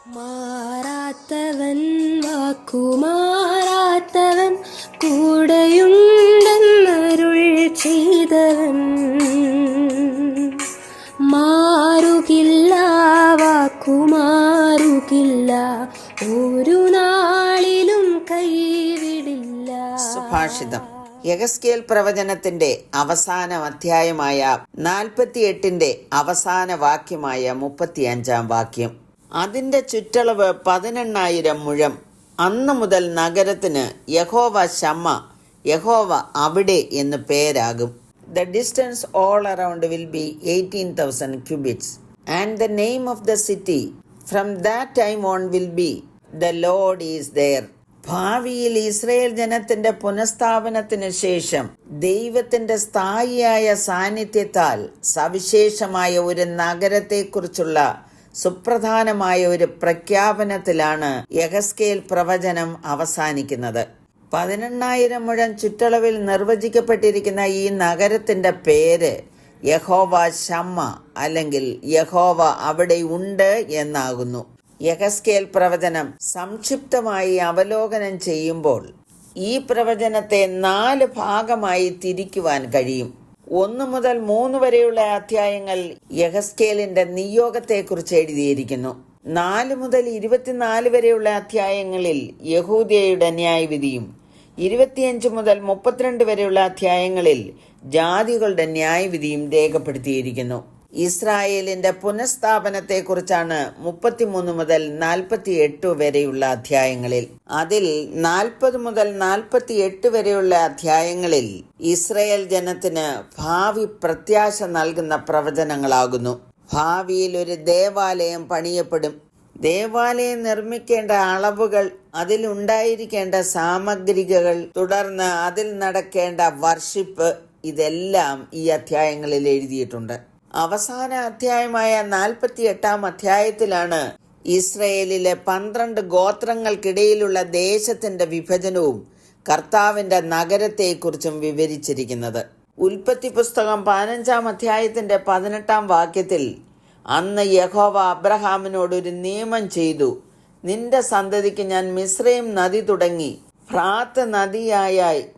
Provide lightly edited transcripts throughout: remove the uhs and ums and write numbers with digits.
മാറാത്തവൻ വാക്കുമാറാത്തവൻ കൂടെയുണ്ടെന്നരുൾ ചെയ്തവൻ മാറുകില്ല, വാക്കുമാറുകില്ല, ഒരു നാളിലും കൈവിടില്ല. സുഭാഷിതം. യെഹെസ്കേൽ പ്രവചനത്തിന്റെ അവസാന അധ്യായമായ 48 അവസാന വാക്യമായ 35 വാക്യം. അതിന്റെ ചുറ്റളവ് 18,000 മുഴം. അന്ന് മുതൽ നഗരത്തിന് യഹോവ ശമ്മ, യഹോവ അവിടെ എന്ന് പേരാകും. The distance all around will be 18,000 cubits. And the name of the city from that time on will be The Lord is there. ഭാവിയിൽ ഇസ്രയേൽ ജനത്തിന്റെ പുനഃസ്ഥാപനത്തിന് ശേഷം ദൈവത്തിന്റെ സ്ഥായിയായ സാന്നിധ്യത്താൽ സവിശേഷമായ ഒരു നഗരത്തെക്കുറിച്ചുള്ള സുപ്രധാനമായ ഒരു പ്രഖ്യാപനത്തിലാണ് യെഹെസ്കേൽ പ്രവചനം അവസാനിക്കുന്നത്. 18,000 മുഴം ചുറ്റളവിൽ നിർവചിക്കപ്പെട്ടിരിക്കുന്ന ഈ നഗരത്തിന്റെ പേര് യഹോവ ശമ്മ അല്ലെങ്കിൽ യഹോവ അവിടെ ഉണ്ട് എന്നാകുന്നു. യെഹെസ്കേൽ പ്രവചനം സംക്ഷിപ്തമായി അവലോകനം ചെയ്യുമ്പോൾ ഈ പ്രവചനത്തെ 4 ഭാഗമായി തിരിക്കുവാൻ കഴിയും. 1 മുതൽ 3 വരെയുള്ള അധ്യായങ്ങൾ യെഹെസ്കേലിന്റെ നിയോഗത്തെക്കുറിച്ച് എഴുതിയിരിക്കുന്നു. 4 മുതൽ 24 വരെയുള്ള അധ്യായങ്ങളിൽ യഹൂദയുടെ ന്യായവിധിയും 25 മുതൽ 32 വരെയുള്ള അധ്യായങ്ങളിൽ ജാതികളുടെ ന്യായവിധിയും രേഖപ്പെടുത്തിയിരിക്കുന്നു. ഇസ്രായേലിന്റെ പുനഃസ്ഥാപനത്തെക്കുറിച്ചാണ് 33 മുതൽ 48 വരെയുള്ള അധ്യായങ്ങളിൽ. അതിൽ 40 മുതൽ 48 വരെയുള്ള അധ്യായങ്ങളിൽ ഇസ്രായേൽ ജനത്തിന് ഭാവി പ്രത്യാശ നൽകുന്ന പ്രവചനങ്ങളാകുന്നു. ഭാവിയിൽ ഒരു ദേവാലയം പണിയപ്പെടും. ദേവാലയം നിർമ്മിക്കേണ്ട അളവുകൾ, അതിലുണ്ടായിരിക്കേണ്ട സാമഗ്രികൾ, തുടർന്ന് അതിൽ നടക്കേണ്ട വർഷിപ്പ്, ഇതെല്ലാം ഈ അധ്യായങ്ങളിൽ എഴുതിയിട്ടുണ്ട്. അവസാന അധ്യായമായ 48 അധ്യായത്തിലാണ് ഇസ്രയേലിലെ 12 ഗോത്രങ്ങൾക്കിടയിലുള്ള ദേശത്തിന്റെ വിഭജനവും കർത്താവിന്റെ നഗരത്തെക്കുറിച്ചും വിവരിച്ചിരിക്കുന്നത്. ഉൽപ്പത്തി പുസ്തകം 15 അധ്യായത്തിന്റെ 18 വാക്യത്തിൽ അന്ന് യഹോവ അബ്രഹാമിനോട് ഒരു നിയമം ചെയ്തു. നിന്റെ സന്തതിക്ക് ഞാൻ മിസ്രയീം നദി തുടങ്ങി ഫ്രാത്ത് നദിയായ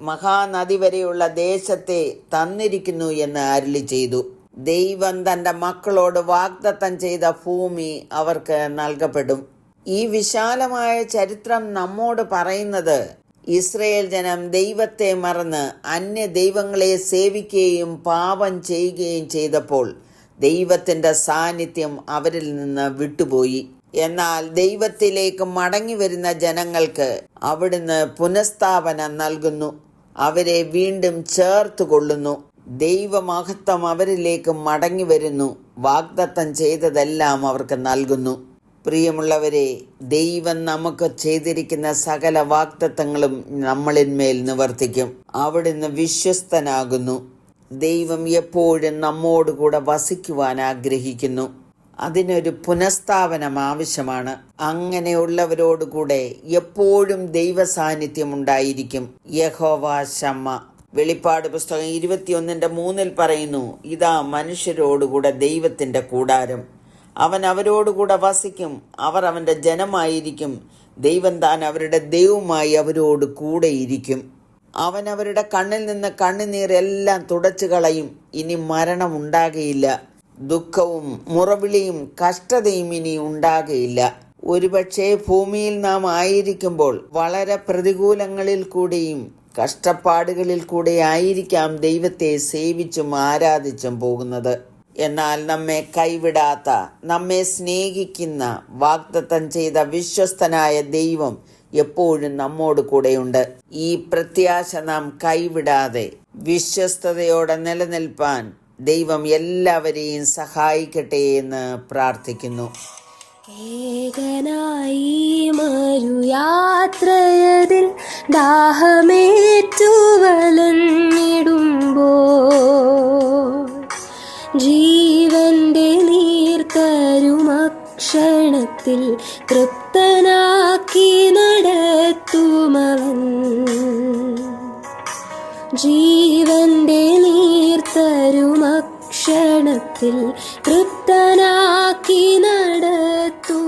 മഹാനദി വരെയുള്ള ദേശത്തെ തന്നിരിക്കുന്നു എന്ന് അരുളി ചെയ്തു. ദൈവം തന്റെ മക്കളോട് വാഗ്ദത്തം ചെയ്ത ഭൂമി അവർക്ക് നൽകപ്പെടും. ഈ വിശാലമായ ചരിത്രം നമ്മോട് പറയുന്നത് ഇസ്രയേൽ ജനം ദൈവത്തെ മറന്ന് അന്യ ദൈവങ്ങളെ സേവിക്കുകയും പാപം ചെയ്യുകയും ചെയ്തപ്പോൾ ദൈവത്തിന്റെ സാന്നിധ്യം അവരിൽ നിന്ന് വിട്ടുപോയി. എന്നാൽ ദൈവത്തിലേക്ക് മടങ്ങി വരുന്ന ജനങ്ങൾക്ക് അവിടുന്ന് പുനഃസ്ഥാപനം നൽകുന്നു. അവരെ വീണ്ടും ചേർത്തുകൊള്ളുന്നു. ദൈവമഹത്വം അവരിലേക്ക് മടങ്ങി വരുന്നു. വാഗ്ദത്തം ചെയ്തതെല്ലാം അവർക്ക് നൽകുന്നു. പ്രിയമുള്ളവരെ, ദൈവം നമുക്ക് ചെയ്തിരിക്കുന്ന സകല വാഗ്ദത്തങ്ങളും നമ്മളിന്മേൽ നിവർത്തിക്കും. അവിടുന്ന് വിശ്വസ്തനാകുന്നു. ദൈവം എപ്പോഴും നമ്മോടുകൂടെ വസിക്കുവാൻ ആഗ്രഹിക്കുന്നു. അതിനൊരു പുനഃസ്ഥാപനം ആവശ്യമാണ്. അങ്ങനെയുള്ളവരോടുകൂടെ എപ്പോഴും ദൈവ സാന്നിധ്യം ഉണ്ടായിരിക്കും. യഹോവ ശമ്മ. വെളിപ്പാട് പുസ്തകം 21:3 പറയുന്നു, ഇതാ മനുഷ്യരോടുകൂടെ ദൈവത്തിന്റെ കൂടാരം, അവൻ അവരോടുകൂടെ വസിക്കും, അവർ അവന്റെ ജനമായിരിക്കും, ദൈവം താൻ അവരുടെ ദൈവമായി അവരോട് കൂടെയിരിക്കും. അവൻ അവരുടെ കണ്ണിൽ നിന്ന് കണ്ണുനീരെല്ലാം തുടച്ചു കളയും. ഇനി മരണം ഉണ്ടാകുകയില്ല. ദുഃഖവും മുറവിളിയും കഷ്ടതയും ഇനി ഉണ്ടാകുകയില്ല. ഒരുപക്ഷെ ഭൂമിയിൽ നാം ആയിരിക്കുമ്പോൾ വളരെ പ്രതികൂലങ്ങളിൽ കൂടെയും കഷ്ടപ്പാടുകളിൽ കൂടെ ആയിരിക്കാം ദൈവത്തെ സേവിച്ചും ആരാധിച്ചും പോകുന്നത്. എന്നാൽ നമ്മെ കൈവിടാത്ത, നമ്മെ സ്നേഹിക്കുന്ന, വാഗ്ദത്തം ചെയ്ത വിശ്വസ്തനായ ദൈവം എപ്പോഴും നമ്മോട് കൂടെയുണ്ട്. ഈ പ്രത്യാശ നാം കൈവിടാതെ വിശ്വസ്തയോടെ നിലനിൽപ്പാൻ ദൈവം എല്ലാവരെയും സഹായിക്കട്ടെ എന്ന് പ്രാർത്ഥിക്കുന്നു. ഏകനായി മരുയാത്രയതിൽ ദാഹമേറ്റു വലഞ്ഞിടുമ്പോൾ ജീവന്റെ നീർത്തരുമക്ഷണത്തിൽ തൃപ്തനാക്കി നടത്തുമവൻ. ജീവന്റെ നീർത്തരുമക്ഷണത്തിൽ തൃപ്തനാക്കി നടത്തും